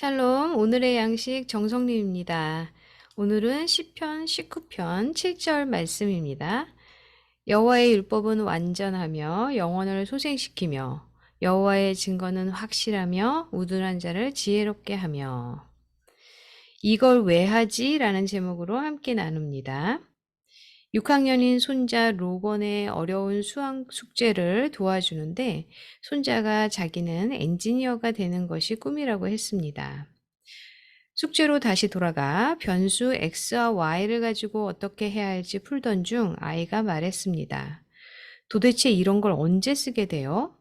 샬롬, 오늘의 양식 정성림입니다. 오늘은 시편 19편 7절 말씀입니다. 여호와의 율법은 완전하며 영혼을 소생시키며 여호와의 증거는 확실하며 우둔한 자를 지혜롭게 하며. 이걸 왜 하지? 라는 제목으로 함께 나눕니다. 6학년인 손자 로건의 어려운 수학 숙제를 도와주는데 손자가 자기는 엔지니어가 되는 것이 꿈이라고 했습니다. 숙제로 다시 돌아가 변수 x와 y를 가지고 어떻게 해야 할지 풀던 중 아이가 말했습니다. 도대체 이런 걸 언제 쓰게 돼요?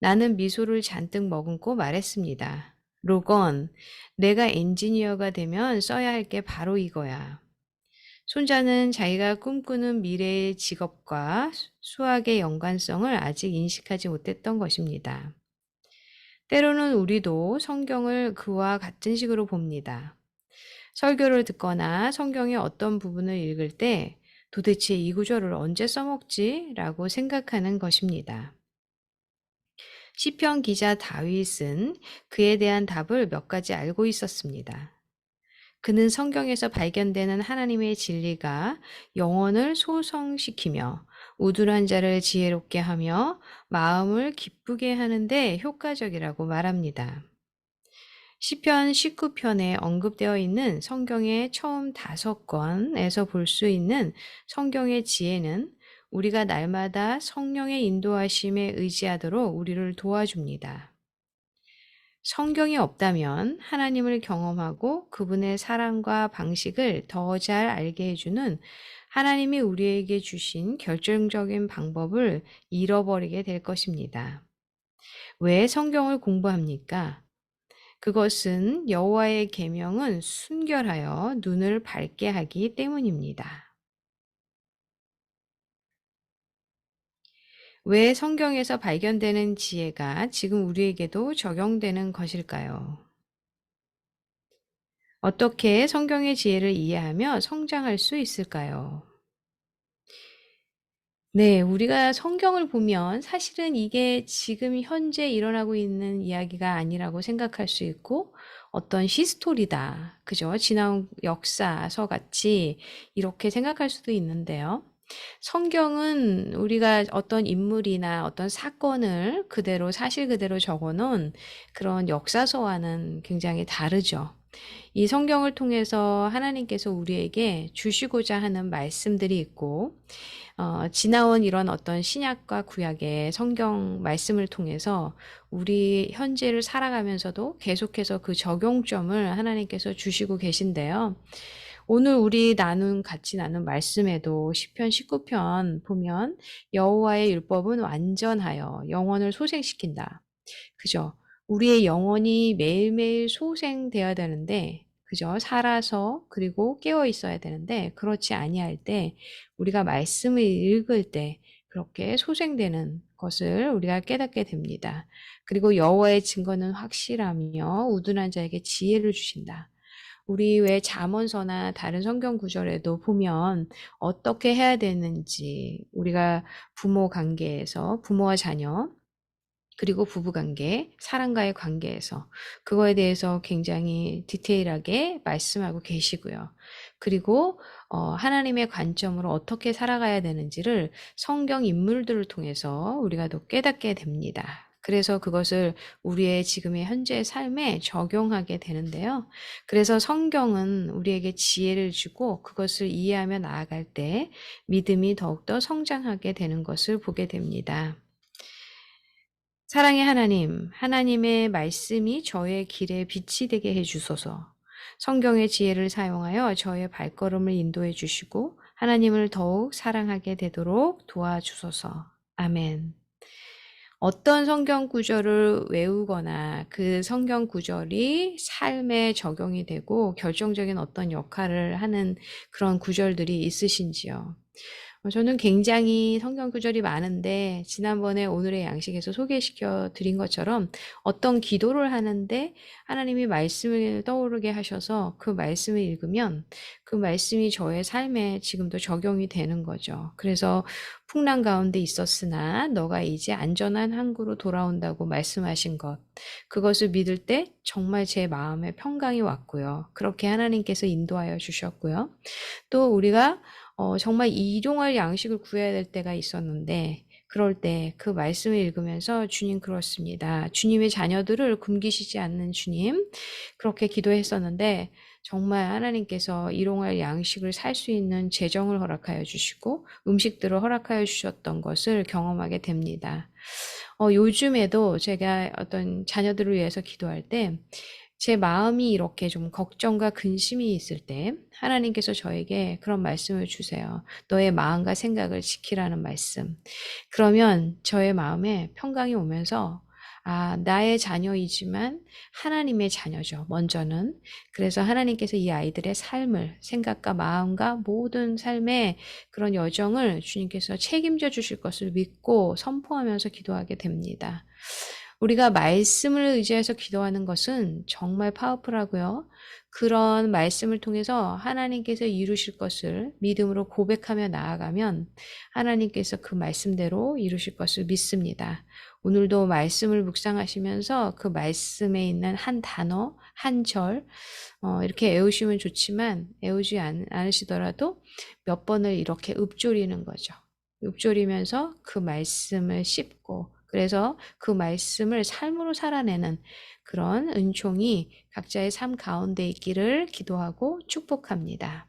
나는 미소를 잔뜩 머금고 말했습니다. 로건, 내가 엔지니어가 되면 써야 할 게 바로 이거야. 손자는 자기가 꿈꾸는 미래의 직업과 수학의 연관성을 아직 인식하지 못했던 것입니다. 때로는 우리도 성경을 그와 같은 식으로 봅니다. 설교를 듣거나 성경의 어떤 부분을 읽을 때 도대체 이 구절을 언제 써먹지? 라고 생각하는 것입니다. 시편 기자 다윗은 그에 대한 답을 몇 가지 알고 있었습니다. 그는 성경에서 발견되는 하나님의 진리가 영혼을 소성시키며 우둔한 자를 지혜롭게 하며 마음을 기쁘게 하는데 효과적이라고 말합니다. 시편 19편에 언급되어 있는 성경의 처음 5권에서 볼 수 있는 성경의 지혜는 우리가 날마다 성령의 인도하심에 의지하도록 우리를 도와줍니다. 성경이 없다면 하나님을 경험하고 그분의 사랑과 방식을 더 잘 알게 해주는 하나님이 우리에게 주신 결정적인 방법을 잃어버리게 될 것입니다. 왜 성경을 공부합니까? 그것은 여호와의 계명은 순결하여 눈을 밝게 하기 때문입니다. 왜 성경에서 발견되는 지혜가 지금 우리에게도 적용되는 것일까요? 어떻게 성경의 지혜를 이해하며 성장할 수 있을까요? 네, 우리가 성경을 보면 사실은 이게 지금 현재 일어나고 있는 이야기가 아니라고 생각할 수 있고 어떤 히스토리다. 그죠? 지나온 역사서 같이 이렇게 생각할 수도 있는데요. 성경은 우리가 어떤 인물이나 어떤 사건을 그대로 사실 그대로 적어 놓은 그런 역사서와는 굉장히 다르죠. 이 성경을 통해서 하나님께서 우리에게 주시고자 하는 말씀들이 있고 지나온 이런 어떤 신약과 구약의 성경 말씀을 통해서 우리 현재를 살아가면서도 계속해서 그 적용점을 하나님께서 주시고 계신데요. 오늘 우리 같이 나눈 말씀에도 시편 19편 보면 여호와의 율법은 완전하여 영혼을 소생시킨다. 그죠? 우리의 영혼이 매일매일 소생되어야 되는데, 그죠? 살아서 그리고 깨어 있어야 되는데 그렇지 아니할 때 우리가 말씀을 읽을 때 그렇게 소생되는 것을 우리가 깨닫게 됩니다. 그리고 여호와의 증거는 확실하며 우둔한 자에게 지혜를 주신다. 우리 왜 잠언서나 다른 성경 구절에도 보면 어떻게 해야 되는지 우리가 부모 관계에서 부모와 자녀 그리고 부부관계, 사람과의 관계에서 그거에 대해서 굉장히 디테일하게 말씀하고 계시고요. 그리고 하나님의 관점으로 어떻게 살아가야 되는지를 성경 인물들을 통해서 우리가 더 깨닫게 됩니다. 그래서 그것을 우리의 지금의 현재 삶에 적용하게 되는데요. 그래서 성경은 우리에게 지혜를 주고 그것을 이해하며 나아갈 때 믿음이 더욱더 성장하게 되는 것을 보게 됩니다. 사랑의 하나님, 하나님의 말씀이 저의 길에 빛이 되게 해주소서. 성경의 지혜를 사용하여 저의 발걸음을 인도해 주시고 하나님을 더욱 사랑하게 되도록 도와주소서. 아멘. 어떤 성경 구절을 외우거나 그 성경 구절이 삶에 적용이 되고 결정적인 어떤 역할을 하는 그런 구절들이 있으신지요? 저는 굉장히 성경 구절이 많은데 지난번에 오늘의 양식에서 소개시켜 드린 것처럼 어떤 기도를 하는데 하나님이 말씀을 떠오르게 하셔서 그 말씀을 읽으면 그 말씀이 저의 삶에 지금도 적용이 되는 거죠. 그래서 풍랑 가운데 있었으나 너가 이제 안전한 항구로 돌아온다고 말씀하신 것, 그것을 믿을 때 정말 제 마음에 평강이 왔고요. 그렇게 하나님께서 인도하여 주셨고요. 또 우리가 정말 일용할 양식을 구해야 될 때가 있었는데 그럴 때 그 말씀을 읽으면서 주님 그렇습니다. 주님의 자녀들을 굶기시지 않는 주님 그렇게 기도했었는데 정말 하나님께서 일용할 양식을 살 수 있는 재정을 허락하여 주시고 음식들을 허락하여 주셨던 것을 경험하게 됩니다. 요즘에도 제가 어떤 자녀들을 위해서 기도할 때 제 마음이 이렇게 좀 걱정과 근심이 있을 때 하나님께서 저에게 그런 말씀을 주세요. 너의 마음과 생각을 지키라는 말씀. 그러면 저의 마음에 평강이 오면서 아, 나의 자녀이지만 하나님의 자녀죠. 먼저는. 그래서 하나님께서 이 아이들의 삶을, 생각과 마음과 모든 삶의 그런 여정을 주님께서 책임져 주실 것을 믿고 선포하면서 기도하게 됩니다. 우리가 말씀을 의지해서 기도하는 것은 정말 파워풀하고요. 그런 말씀을 통해서 하나님께서 이루실 것을 믿음으로 고백하며 나아가면 하나님께서 그 말씀대로 이루실 것을 믿습니다. 오늘도 말씀을 묵상하시면서 그 말씀에 있는 한 단어, 한 절, 이렇게 애우시면 좋지만 애우지 않으시더라도 몇 번을 이렇게 읊조리는 거죠. 읊조리면서 그 말씀을 씹고 그래서 그 말씀을 삶으로 살아내는 그런 은총이 각자의 삶 가운데 있기를 기도하고 축복합니다.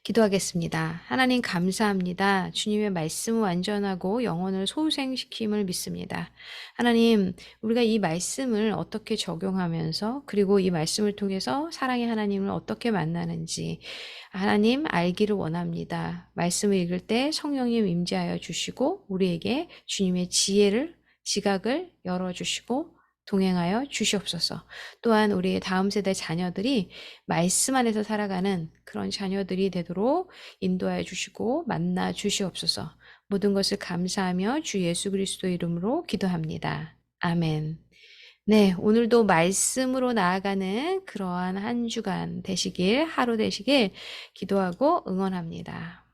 기도하겠습니다. 하나님 감사합니다. 주님의 말씀은 완전하고 영혼을 소생시킴을 믿습니다. 하나님, 우리가 이 말씀을 어떻게 적용하면서 그리고 이 말씀을 통해서 사랑의 하나님을 어떻게 만나는지 하나님 알기를 원합니다. 말씀을 읽을 때 성령님 임재하여 주시고 우리에게 주님의 지각을 열어주시고 동행하여 주시옵소서. 또한 우리의 다음 세대 자녀들이 말씀 안에서 살아가는 그런 자녀들이 되도록 인도하여 주시고 만나 주시옵소서. 모든 것을 감사하며 주 예수 그리스도 이름으로 기도합니다. 아멘. 네, 오늘도 말씀으로 나아가는 그러한 한 주간 되시길, 하루 되시길 기도하고 응원합니다.